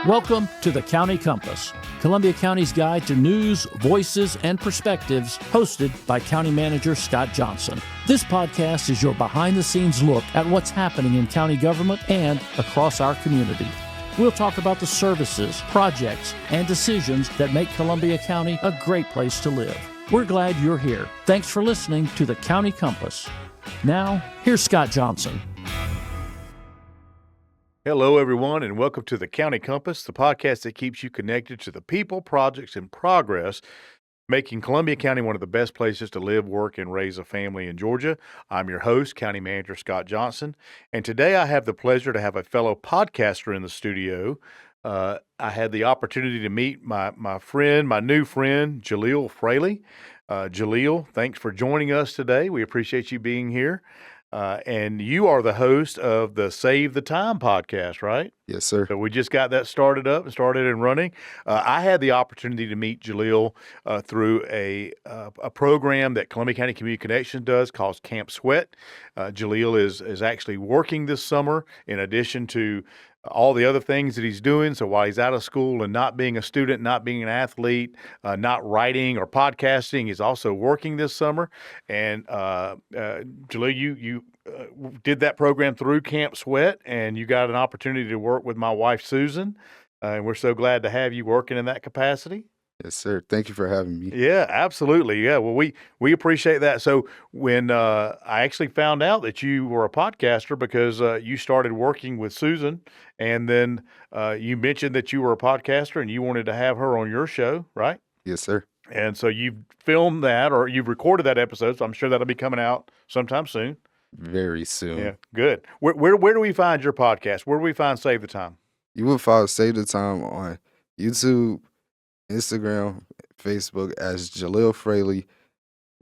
Welcome to the County Compass, Columbia County's guide to news, voices, and perspectives, hosted by County Manager Scott Johnson. This podcast is your behind-the-scenes look at what's happening in county government and across our community. We'll talk about the services, projects, and decisions that make Columbia County a great place to live. We're glad you're here. Thanks for listening to the County Compass. Now, here's Scott Johnson. Hello, everyone, and welcome to the County Compass, the podcast that keeps you connected to the people, projects, and progress, making Columbia County one of the best places to live, work, and raise a family in Georgia. I'm your host, County Manager Scott Johnson, and today I have the pleasure to have a fellow podcaster in the studio. I had the opportunity to meet my new friend, Jaleal Fraley. Jaleal, thanks for joining us today. We appreciate you being here. And you are the host of the Save the Time podcast, right? Yes, sir. So we just got that started and running. I had the opportunity to meet Jaleal through a program that Columbia County Community Connections does called Camp Sweat. Jaleal is actually working this summer in addition to all the other things that he's doing. So while he's out of school and not being a student, not being an athlete, not writing or podcasting, he's also working this summer. And Jaleal, you did that program through Camp Sweat, and you got an opportunity to work with my wife, Susan. And we're so glad to have you working in that capacity. Yes, sir. Thank you for having me. Yeah, absolutely. Yeah, well, we appreciate that. So when I actually found out that you were a podcaster because you started working with Susan, and then you mentioned that you were a podcaster and you wanted to have her on your show, right? Yes, sir. And so you've filmed that, or you've recorded that episode, so I'm sure that'll be coming out sometime soon. Very soon. Yeah, good. Where do we find your podcast? Where do we find Save the Time? You will follow Save the Time on YouTube, Instagram, Facebook as Jaleal Fraley,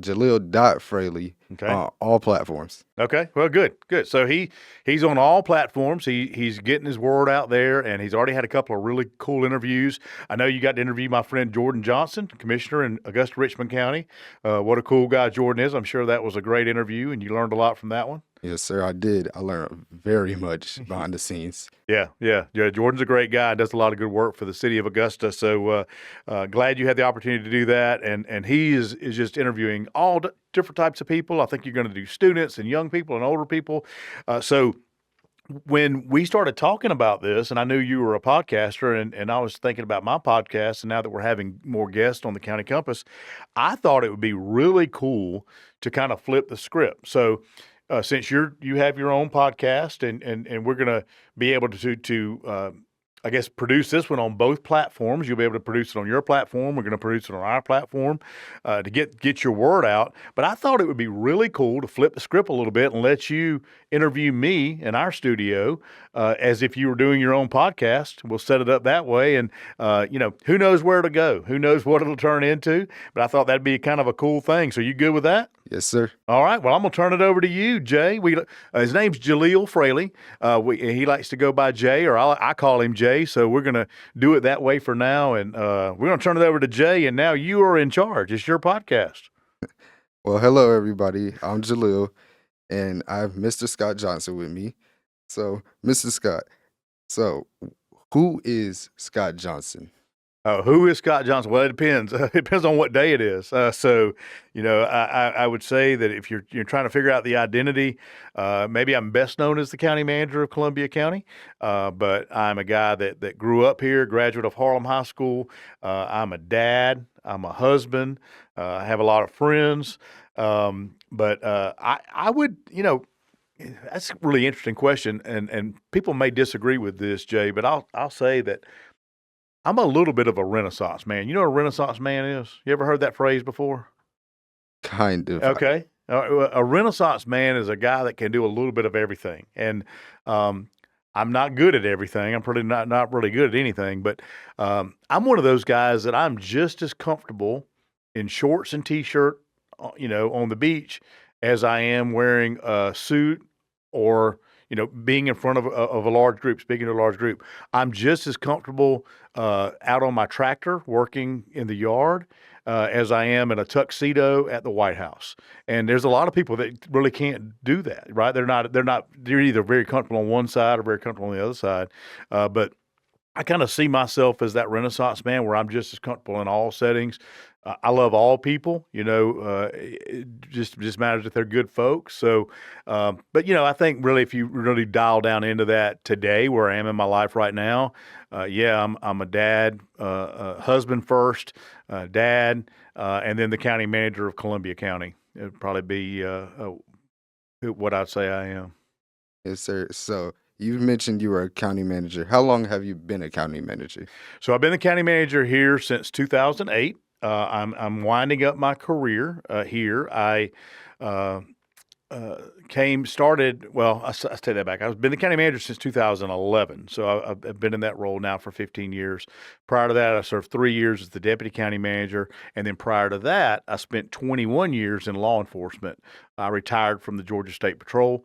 Jaleal.Fraley on all platforms. Okay, well, good. So he's on all platforms. He's getting his word out there, and he's already had a couple of really cool interviews. I know you got to interview my friend Jordan Johnson, commissioner in Augusta Richmond County. What a cool guy Jordan is. I'm sure that was a great interview, and you learned a lot from that one. Yes, sir, I did. I learned very much behind the scenes. Yeah. Jordan's a great guy. Does a lot of good work for the city of Augusta. So glad you had the opportunity to do that. And he is just interviewing all different types of people. I think you're going to do students and young people and older people. So when we started talking about this, and I knew you were a podcaster, and I was thinking about my podcast, and now that we're having more guests on the County Compass, I thought it would be really cool to kind of flip the script. So since you have your own podcast, and we're going to be able to I guess produce this one on both platforms. You'll be able to produce it on your platform. We're going to produce it on our platform to get your word out. But I thought it would be really cool to flip the script a little bit and let you interview me in our studio as if you were doing your own podcast. We'll set it up that way, and who knows where to go? Who knows what it'll turn into? But I thought that'd be kind of a cool thing. So you good with that? Yes, sir. All right. Well, I'm going to turn it over to you, Jay. His name's Jaleal Fraley. He likes to go by Jay, or I call him Jay. So we're going to do it that way for now. And we're going to turn it over to Jay. And now you are in charge. It's your podcast. Well, hello, everybody. I'm Jaleal, and I have Mr. Scott Johnson with me. So, Mr. Scott, who is Scott Johnson? Who is Scott Johnson? Well, it depends. It depends on what day it is. I would say that if you're trying to figure out the identity, maybe I'm best known as the county manager of Columbia County, but I'm a guy that grew up here, graduate of Harlem High School. I'm a dad. I'm a husband. I have a lot of friends. But I would, that's a really interesting question, and people may disagree with this, Jay, but I'll say that I'm a little bit of a Renaissance man. You know what a Renaissance man is? You ever heard that phrase before? Kind of. Okay. A Renaissance man is a guy that can do a little bit of everything. And I'm not good at everything. I'm pretty not really good at anything. But I'm one of those guys that I'm just as comfortable in shorts and T-shirt, on the beach as I am wearing a suit or being in front of a large group, speaking to a large group. I'm just as comfortable out on my tractor working in the yard as I am in a tuxedo at the White House. And there's a lot of people that really can't do that, right? They're either very comfortable on one side or very comfortable on the other side. But I kind of see myself as that Renaissance man where I'm just as comfortable in all settings. I love all people, it just matters if they're good folks. So, but I think really if you really dial down into that today, where I am in my life right now, I'm a dad, husband first, dad, and then the county manager of Columbia County. It'd probably be what I'd say I am. Yes, sir. So you mentioned you were a county manager. How long have you been a county manager? So I've been the county manager here since 2008. I'm winding up my career here. I uh, started. Well, I take that back. I've been the county manager since 2011. So I've been in that role now for 15 years. Prior to that, I served 3 years as the deputy county manager, and then prior to that, I spent 21 years in law enforcement. I retired from the Georgia State Patrol.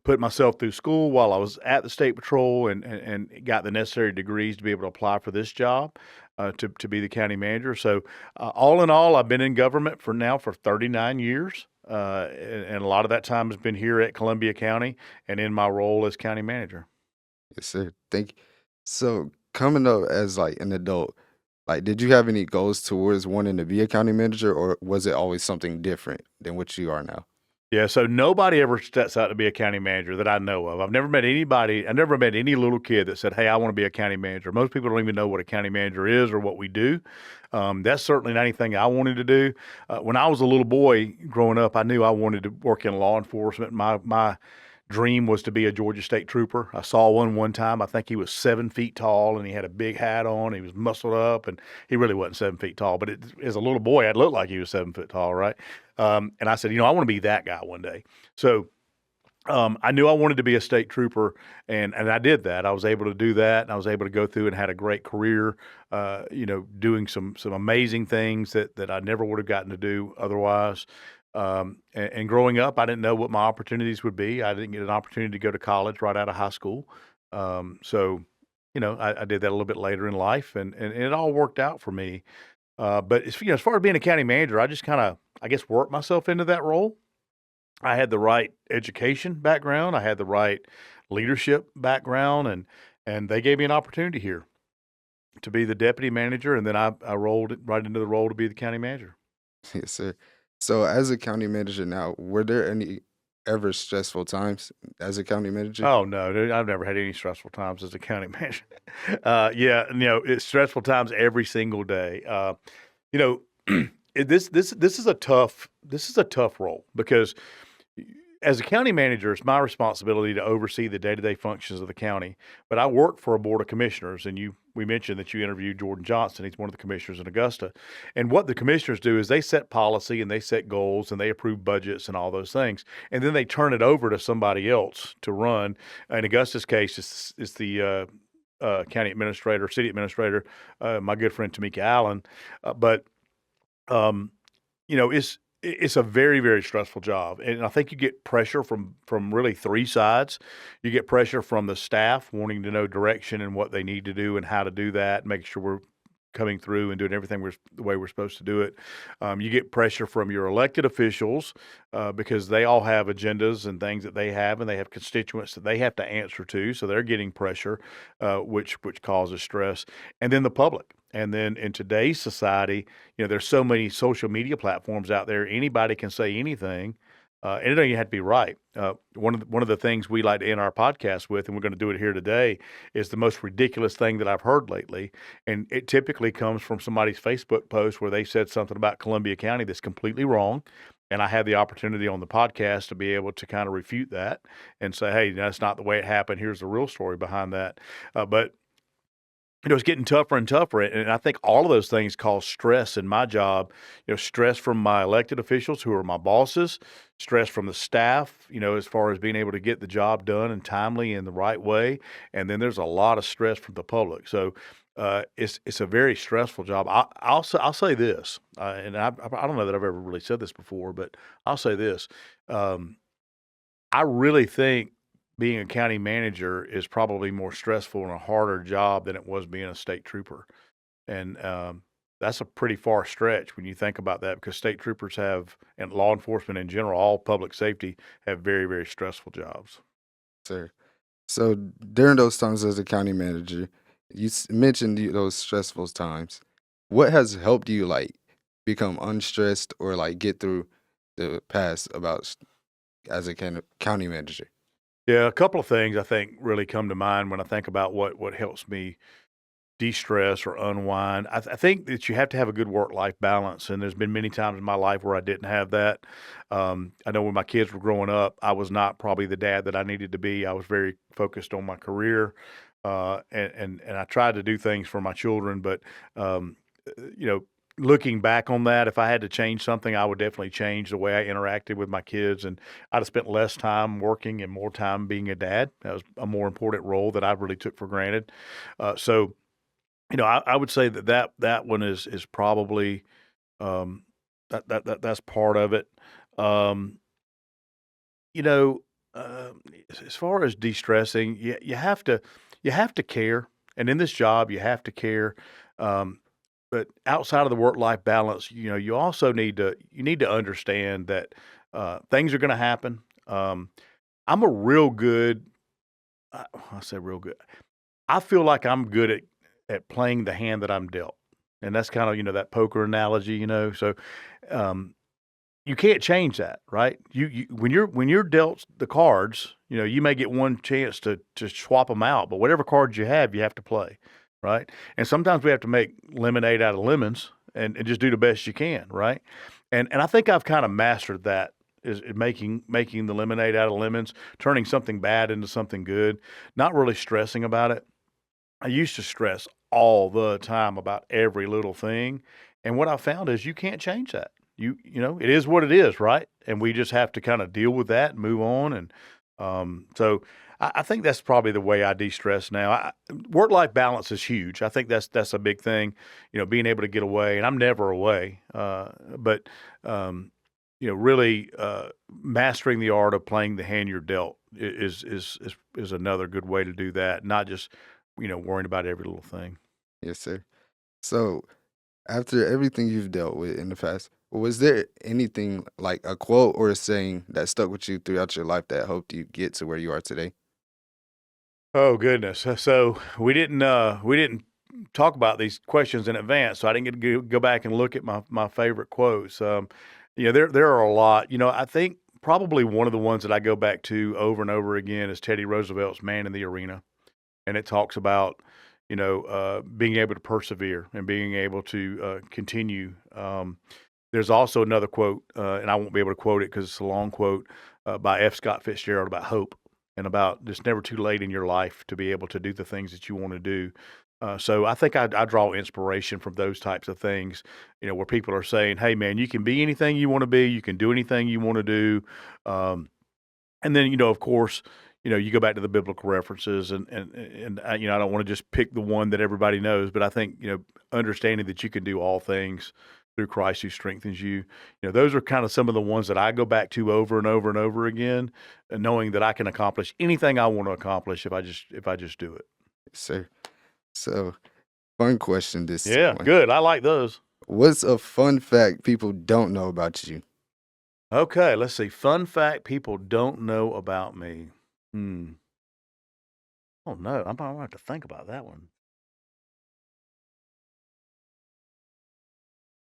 Put myself through school while I was at the State Patrol and got the necessary degrees to be able to apply for this job to be the county manager. So all in all, I've been in government for 39 years. And a lot of that time has been here at Columbia County and in my role as county manager. Yes, sir. Thank you. So coming up as like an adult, like did you have any goals towards wanting to be a county manager, or was it always something different than what you are now? Yeah, so nobody ever sets out to be a county manager that I know of. I've never met any little kid that said, hey, I want to be a county manager. Most people don't even know what a county manager is or what we do. That's certainly not anything I wanted to do. When I was a little boy growing up, I knew I wanted to work in law enforcement. My dream was to be a Georgia State Trooper. I saw one time. I think he was 7 feet tall and he had a big hat on. He was muscled up and he really wasn't 7 feet tall, but as a little boy, I'd look like he was 7 foot tall, right? And I said, I want to be that guy one day. So I knew I wanted to be a state trooper, and I did that. I was able to do that, and I was able to go through and had a great career, doing some amazing things that I never would have gotten to do otherwise. And growing up, I didn't know what my opportunities would be. I didn't get an opportunity to go to college right out of high school. So, I did that a little bit later in life, and it all worked out for me. But as far as being a county manager, I just kind of, I guess, worked myself into that role. I had the right education background. I had the right leadership background, and they gave me an opportunity here to be the deputy manager, and then I rolled right into the role to be the county manager. Yes, sir. So as a county manager now, were there any ever stressful times as a county manager? Oh no, dude, I've never had any stressful times as a county manager. Yeah, it's stressful times every single day. You know, this is a tough role because as a county manager, it's my responsibility to oversee the day-to-day functions of the county. But I work for a board of commissioners, and we mentioned that you interviewed Jordan Johnson. He's one of the commissioners in Augusta. And what the commissioners do is they set policy and they set goals and they approve budgets and all those things. And then they turn it over to somebody else to run. In Augusta's case, it's the county administrator, city administrator, my good friend Tamika Allen. But it's a very, very stressful job. And I think you get pressure from really three sides. You get pressure from the staff wanting to know direction and what they need to do and how to do that, make sure we're coming through and doing everything the way we're supposed to do it. You get pressure from your elected officials because they all have agendas and things that they have, and they have constituents that they have to answer to. So they're getting pressure, which causes stress. And then the public. And then in today's society, there's so many social media platforms out there. Anybody can say anything, and it don't even have to be right. One of the things we like to end our podcast with, and we're going to do it here today, is the most ridiculous thing that I've heard lately, and it typically comes from somebody's Facebook post where they said something about Columbia County that's completely wrong. And I had the opportunity on the podcast to be able to kind of refute that and say, hey, that's not the way it happened. Here's the real story behind that. But it's getting tougher and tougher. And I think all of those things cause stress in my job, stress from my elected officials who are my bosses, stress from the staff, as far as being able to get the job done and timely in the right way. And then there's a lot of stress from the public. So it's a very stressful job. I'll say this, and I don't know that I've ever really said this before, but I'll say this. I really think being a county manager is probably more stressful and a harder job than it was being a state trooper. And that's a pretty far stretch when you think about that, because state troopers and law enforcement in general, all public safety, have very, very stressful jobs. Sir. So during those times as a county manager, mentioned those stressful times. What has helped you like become unstressed or like get through the past as a county manager? Yeah, a couple of things I think really come to mind when I think about what helps me de-stress or unwind. I think that you have to have a good work-life balance, and there's been many times in my life where I didn't have that. I know when my kids were growing up, I was not probably the dad that I needed to be. I was very focused on my career, and I tried to do things for my children, but um, you know, looking back on that, if I had to change something, I would definitely change the way I interacted with my kids, and I'd have spent less time working and more time being a dad. That was a more important role that I really took for granted. So I would say that one is probably um, that's part of it. Um, you know, as far as de-stressing, you have to care, and in this job, you have to care. Um, but outside of the work-life balance, you also need to understand that things are going to happen. I'm a real good. I say real good. I feel like I'm good at playing the hand that I'm dealt, and that's kind of that poker analogy. So um, you can't change that, right? You when you're dealt the cards, you may get one chance to swap them out, but whatever cards you have to play, right? And sometimes we have to make lemonade out of lemons and just do the best you can, right? And I think I've kind of mastered that is making the lemonade out of lemons, turning something bad into something good, not really stressing about it. I used to stress all the time about every little thing, and what I found is you can't change that. It is what it is, right? And we just have to kind of deal with that and move on. And so I think that's probably the way I de-stress now. Work-life balance is huge. I think that's a big thing. Being able to get away, and I'm never away. But really mastering the art of playing the hand you're dealt is another good way to do that. Not just worrying about every little thing. Yes, sir. So, after everything you've dealt with in the past, was there anything like a quote or a saying that stuck with you throughout your life that helped you get to where you are today? Oh goodness. So we didn't talk about these questions in advance, so I didn't get to go back and look at my favorite quotes. There are a lot. I think probably one of the ones that I go back to over and over again is Teddy Roosevelt's "Man in the Arena," and it talks about being able to persevere and being able to continue. There's also another quote, and I won't be able to quote it because it's a long quote by F. Scott Fitzgerald about hope and about it's never too late in your life to be able to do the things that you want to do. So I think I draw inspiration from those types of things, where people are saying, "Hey, man, you can be anything you want to be. You can do anything you want to do." Um, and then, of course, you go back to the biblical references, and I don't want to just pick the one that everybody knows, but I think understanding that you can do all things through Christ who strengthens you. Those are kind of some of the ones that I go back to over and over and over again, and knowing that I can accomplish anything I want to accomplish if I just do it. Yes, sir. So, fun question this Yeah, one. good. I like those. What's a fun fact people don't know about you? Okay, let's see. Fun fact people don't know about me. Oh no, I'm gonna have to think about that one.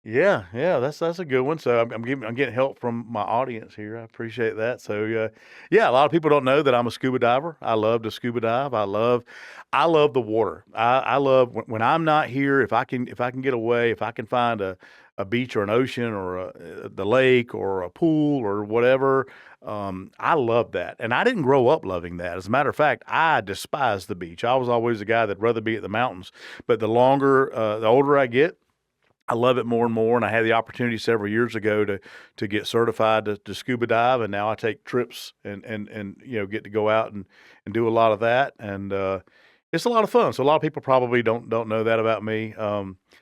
Yeah, that's a good one. So I'm getting help from my audience here. I appreciate that. So yeah, a lot of people don't know that I'm a scuba diver. I love to scuba dive. I love the water. I love when I'm not here. If I can get away, if I can find a beach or an ocean or the lake or a pool or whatever. I love that, and I didn't grow up loving that. As a matter of fact, I despise the beach. I was always the guy that'd rather be at the mountains. But the older I get, I love it more and more, and I had the opportunity several years ago to get certified to scuba dive, and now I take trips and get to go out and do a lot of that, and it's a lot of fun. So a lot of people probably don't know that about me,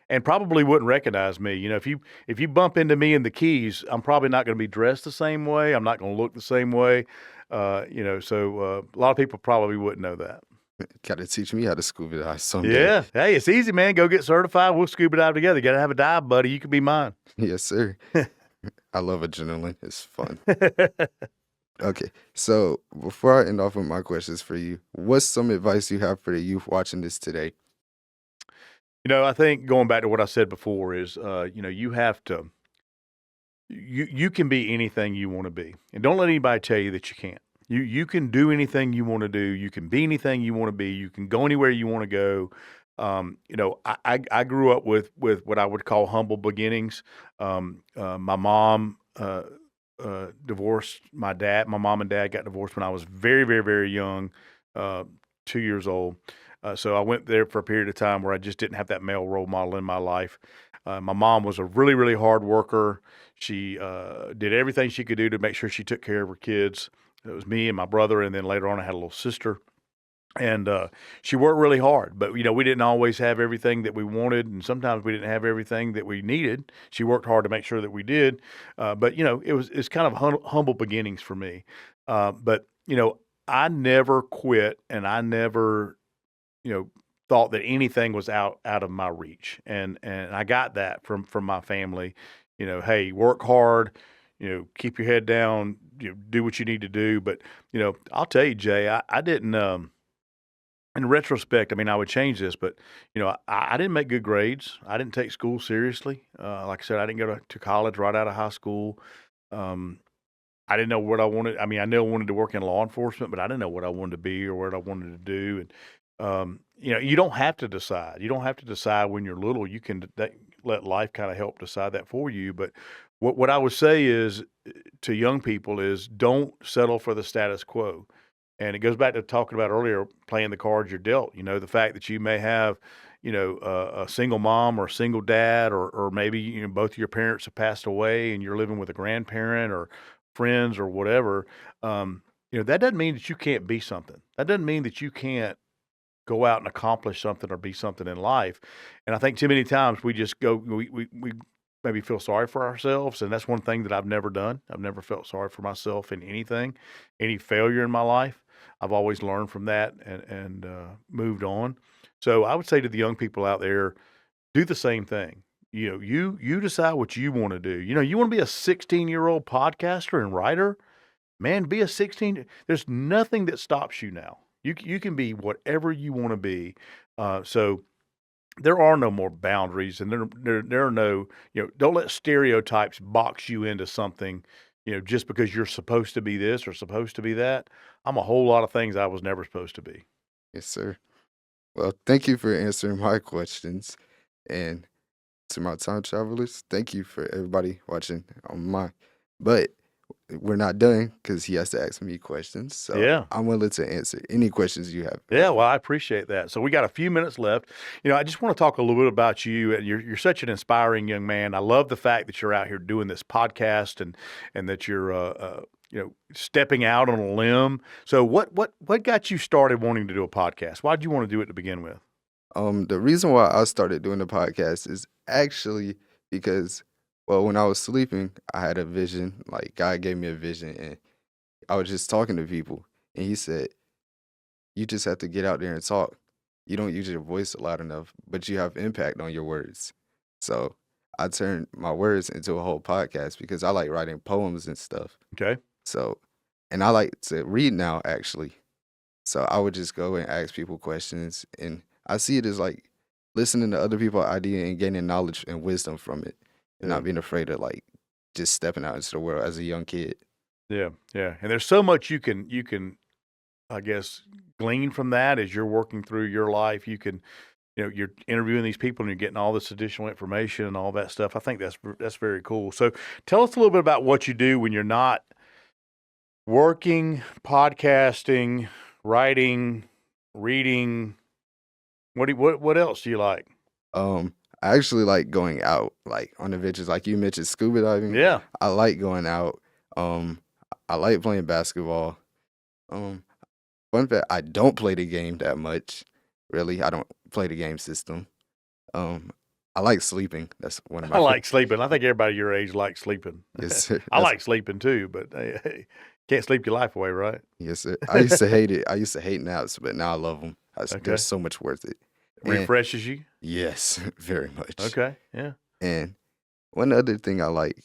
and probably wouldn't recognize me. If you bump into me in the Keys, I'm probably not going to be dressed the same way. I'm not going to look the same way. So a lot of people probably wouldn't know that. Got to teach me how to scuba dive someday. Yeah. Hey, it's easy, man. Go get certified. We'll scuba dive together. You got to have a dive buddy. You can be mine. Yes, sir. I love adrenaline. It's fun. Okay, so before I end off with my questions for you, what's some advice you have for the youth watching this today? I think going back to what I said before is, you have to. You can be anything you want to be, and don't let anybody tell you that you can't. You can do anything you want to do. You can be anything you want to be. You can go anywhere you want to go. I grew up with what I would call humble beginnings. My mom divorced my dad. My mom and dad got divorced when I was very, very, very young, 2 years old. So I went there for a period of time where I just didn't have that male role model in my life. My mom was a really, really hard worker. She did everything she could do to make sure she took care of her kids. It was me and my brother, and then later on I had a little sister. And she worked really hard, but we didn't always have everything that we wanted, and sometimes we didn't have everything that we needed. She worked hard to make sure that we did, but it's kind of humble beginnings for me. But I never quit, and I never thought that anything was out of my reach, and I got that from my family. Hey, work hard, keep your head down, do what you need to do. But I'll tell you, Jay, I didn't. In retrospect, I mean, I would change this, but I didn't make good grades. I didn't take school seriously. Like I said, I didn't go to college right out of high school. Um, I didn't know what I wanted. I mean, I knew I wanted to work in law enforcement, but I didn't know what I wanted to be or what I wanted to do. And you don't have to decide. You don't have to decide when you're little. You can let life kind of help decide that for you. But what I would say is to young people is don't settle for the status quo. And it goes back to talking about earlier, playing the cards you're dealt. The fact that you may have, a single mom or a single dad, or maybe both of your parents have passed away and you're living with a grandparent or friends or whatever. That doesn't mean that you can't be something. That doesn't mean that you can't go out and accomplish something or be something in life. And I think too many times we just go, we maybe feel sorry for ourselves. And that's one thing that I've never done. I've never felt sorry for myself in anything, any failure in my life. I've always learned from that and moved on. So I would say to the young people out there, do the same thing. You decide what you want to do. You want to be a 16-year-old podcaster and writer, man, be a 16. There's nothing that stops you now. You can be whatever you want to be. So there are no more boundaries, and there are no, don't let stereotypes box you into something, just because you're supposed to be this or supposed to be that. I'm a whole lot of things I was never supposed to be. Yes, sir. Well, thank you for answering my questions. And to my time travelers, thank you for everybody watching on my. But we're not done because he has to ask me questions. So Yeah. I'm willing to answer any questions you have. Yeah, well, I appreciate that. So we got a few minutes left. I just want to talk a little bit about you. And you're such an inspiring young man. I love the fact that you're out here doing this podcast and that you're stepping out on a limb. So what got you started wanting to do a podcast? Why did you want to do it to begin with? The reason why I started doing the podcast is actually because, well, when I was sleeping, I had a vision. Like God gave me a vision, and I was just talking to people, and He said, "You just have to get out there and talk. You don't use your voice loud enough, but you have impact on your words." So I turned my words into a whole podcast because I like writing poems and stuff. Okay. So, and I like to read now, actually. So I would just go and ask people questions, and I see it as like listening to other people's idea and gaining knowledge and wisdom from it, and Yeah. not being afraid of like just stepping out into the world as a young kid. Yeah, yeah. And there's so much you can, I guess, glean from that as you're working through your life. You can, you're interviewing these people and you're getting all this additional information and all that stuff. I think that's very cool. So tell us a little bit about what you do when you're not working, podcasting, writing, reading. What else do you like? I actually like going out, like on adventures. Like you mentioned, scuba diving. Yeah. I like going out. I like playing basketball. Fun fact, I don't play the game that much. Really, I don't play the game system. I like sleeping. That's one of my. I like sleeping. I think everybody your age likes sleeping. Yes, sir. I like sleeping too, but hey, can't sleep your life away, right? Yes, sir. I used to hate it. I used to hate naps, but now I love them. Okay. They're so much worth it. And Refreshes you? yes, very much. Okay, yeah. And one other thing I like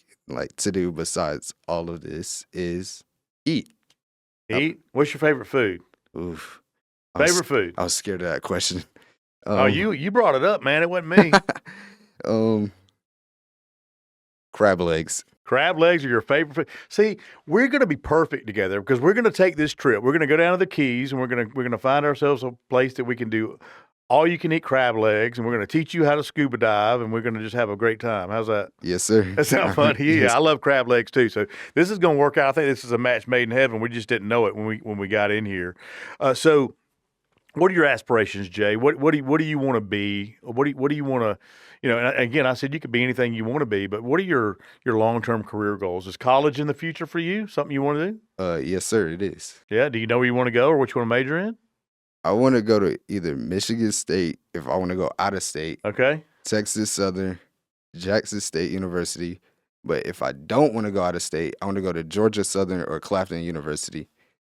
to do besides all of this is eat. Eat? What's your favorite food? Oof. Favorite food? I was scared of that question. Oh, Um, you brought it up, man. It wasn't me. um, crab legs. Crab legs are your favorite food. See, we're going to be perfect together because we're going to take this trip. We're going to go down to the Keys and we're going to find ourselves a place that we can do all you can eat crab legs, and we're going to teach you how to scuba dive, and we're going to just have a great time. How's that? Yes, sir. That sounds fun. Yeah, Yes. I love crab legs too. So this is going to work out. I think this is a match made in heaven. We just didn't know it when we got in here. So, what are your aspirations, Jay? What do you want to be? What do you want to? And again, I said you could be anything you want to be, but what are your long-term career goals? Is college in the future for you? Something you want to do? Yes, sir, it is. Yeah. Do you know where you want to go or what you want to major in? I want to go to either Michigan State, if I want to go out of state, Okay. Texas Southern, Jackson State University. But if I don't want to go out of state, I want to go to Georgia Southern or Clafton University.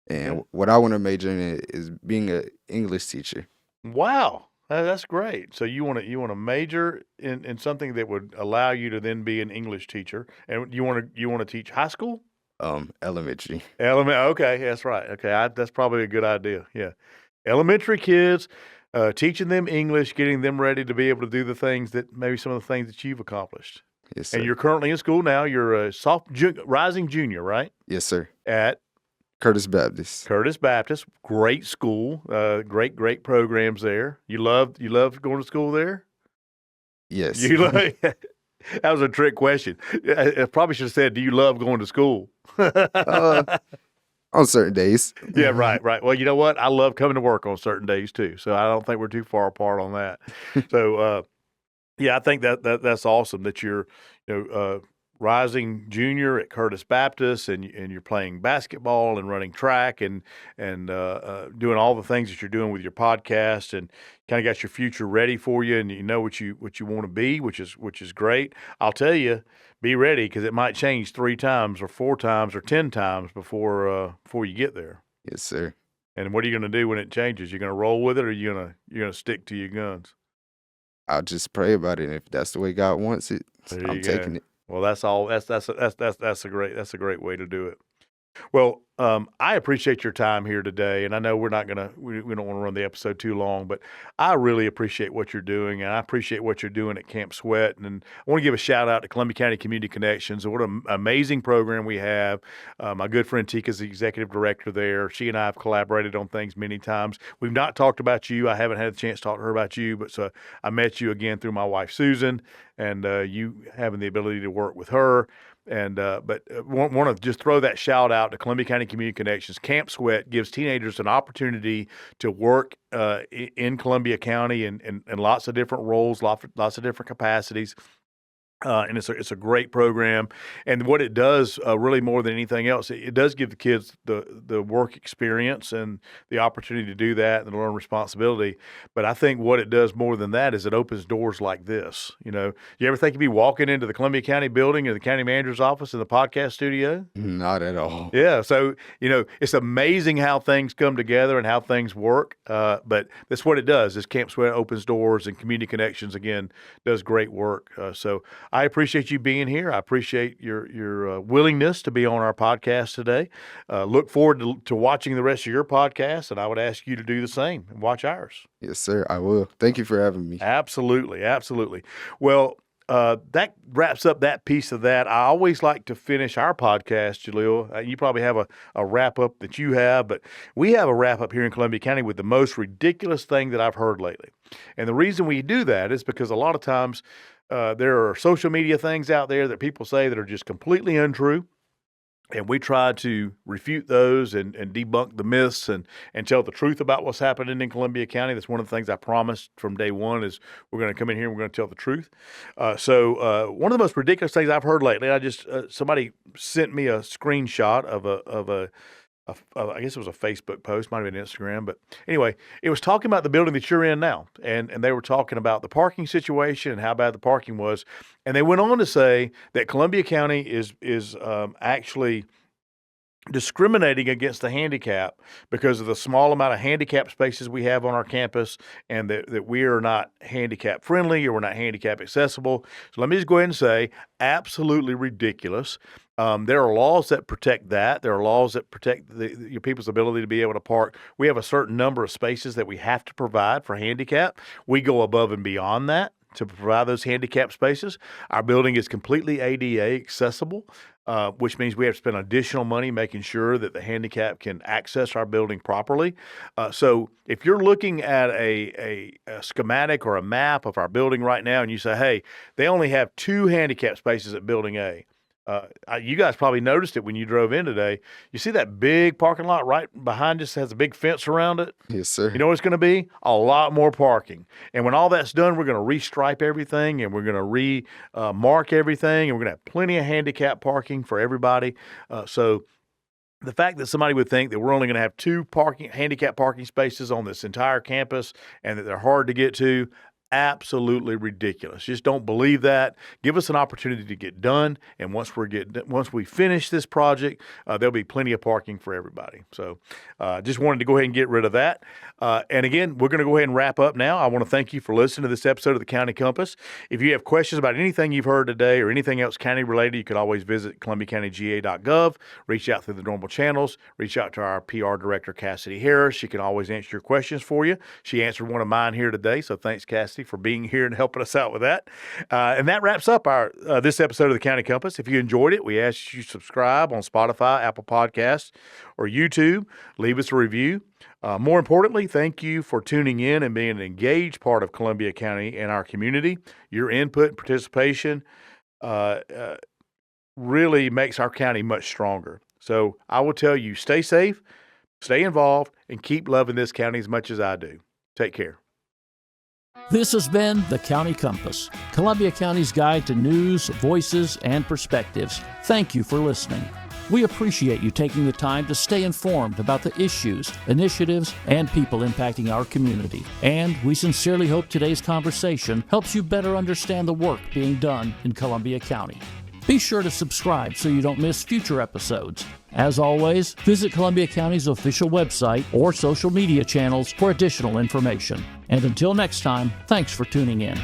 And Okay. what I want to major in is being an English teacher. Wow. That's great. So you want to major in something that would allow you to then be an English teacher, and you want to teach high school, Elementary. Okay, that's right. Okay, that's probably a good idea. Yeah, elementary kids, teaching them English, getting them ready to be able to do the things that maybe some of the things that you've accomplished. Yes, sir. And you're currently in school now. You're a rising junior, right? Yes, sir. At Curtis Baptist. Curtis Baptist, great school, great programs there. You love going to school there? Yes. You love, that was a trick question. I probably should have said, "Do you love going to school?" On certain days. Yeah, right. Well, you know what? I love coming to work on certain days too, so I don't think we're too far apart on that. So, yeah, I think that's awesome that you're, rising junior at Curtis Baptist, and you're playing basketball and running track and doing all the things that you're doing with your podcast, and kind of got your future ready for you, and you know what you want to be, which is great. I'll tell you, be ready because it might change 3 times or 4 times or 10 times before you get there. Yes, sir. And what are you going to do when it changes? You're going to roll with it, or you're going to stick to your guns? I'll just pray about it. And if that's the way God wants it, There I'm you go. taking it. Well, that's a great way to do it. Well, I appreciate your time here today, and I know we don't want to run the episode too long, but I really appreciate what you're doing, and I appreciate what you're doing at Camp Sweat. And I want to give a shout out to Columbia County Community Connections. What an amazing program we have. My good friend Tika is the executive director there. She and I have collaborated on things many times. We've not talked about you. I haven't had a chance to talk to her about you, but so I met you again through my wife Susan, and you having the ability to work with her. And but want to just throw that shout out to Columbia County Community Connections. Camp Sweat gives teenagers an opportunity to work in Columbia County in lots of different roles, lots of different capacities. And it's a great program, and what it does really more than anything else, it does give the kids the work experience and the opportunity to do that and learn responsibility. But I think what it does more than that is it opens doors like this. You ever think you'd be walking into the Columbia County building or the county manager's office in the podcast studio? Not at all. Yeah, so it's amazing how things come together and how things work. But that's what it does. Is Camp Sweat opens doors, and Community Connections again does great work. So I appreciate you being here. I appreciate your willingness to be on our podcast today. Look forward to watching the rest of your podcast, and I would ask you to do the same and watch ours. Yes, sir. I will. Thank you for having me. Absolutely. Well, that wraps up that piece of that. I always like to finish our podcast, Jaleal. You probably have a wrap-up that you have, but we have a wrap-up here in Columbia County with the most ridiculous thing that I've heard lately. And the reason we do that is because a lot of times there are social media things out there that people say that are just completely untrue. And we try to refute those and debunk the myths and tell the truth about what's happening in Columbia County. That's one of the things I promised from day one is we're going to come in here and we're going to tell the truth. So one of the most ridiculous things I've heard lately, I just somebody sent me a screenshot of a I guess it was a Facebook post, might have been Instagram, but anyway, it was talking about the building that you're in now, and they were talking about the parking situation and how bad the parking was, and they went on to say that Columbia County is actually discriminating against the handicap because of the small amount of handicap spaces we have on our campus, and that we are not handicap friendly or we're not handicap accessible. So let me just go ahead and say, absolutely ridiculous. There are laws that protect that. There are laws that protect your people's ability to be able to park. We have a certain number of spaces that we have to provide for handicap. We go above and beyond that to provide those handicap spaces. Our building is completely ADA accessible, which means we have to spend additional money making sure that the handicap can access our building properly. So if you're looking at a schematic or a map of our building right now and you say, hey, they only have 2 handicap spaces at Building A, you guys probably noticed it when you drove in today. You see that big parking lot right behind us has a big fence around it? Yes, sir. You know what it's going to be? A lot more parking. And when all that's done, we're going to restripe everything, and we're going to mark everything, and we're going to have plenty of handicap parking for everybody. So the fact that somebody would think that we're only going to have 2 handicap parking spaces on this entire campus and that they're hard to get to, absolutely ridiculous. Just don't believe that. Give us an opportunity to get done, and once we finish this project, there'll be plenty of parking for everybody. So just wanted to go ahead and get rid of that. And again, we're going to go ahead and wrap up now. I want to thank you for listening to this episode of the County Compass. If you have questions about anything you've heard today or anything else county related, you can always visit columbiacountyga.gov, reach out through the normal channels, reach out to our PR director, Cassidy Harris. She can always answer your questions for you. She answered one of mine here today, so thanks, Cassidy, for being here and helping us out with that. And that wraps up our this episode of the County Compass. If you enjoyed it, we ask you to subscribe on Spotify, Apple Podcasts, or YouTube. Leave us a review. More importantly, thank you for tuning in and being an engaged part of Columbia County and our community. Your input and participation really makes our county much stronger. So I will tell you, stay safe, stay involved, and keep loving this county as much as I do. Take care. This has been the County Compass, Columbia County's guide to news, voices, and perspectives. Thank you for listening. We appreciate you taking the time to stay informed about the issues, initiatives, and people impacting our community. And we sincerely hope today's conversation helps you better understand the work being done in Columbia County. Be sure to subscribe so you don't miss future episodes. As always, visit Columbia County's official website or social media channels for additional information. And until next time, thanks for tuning in.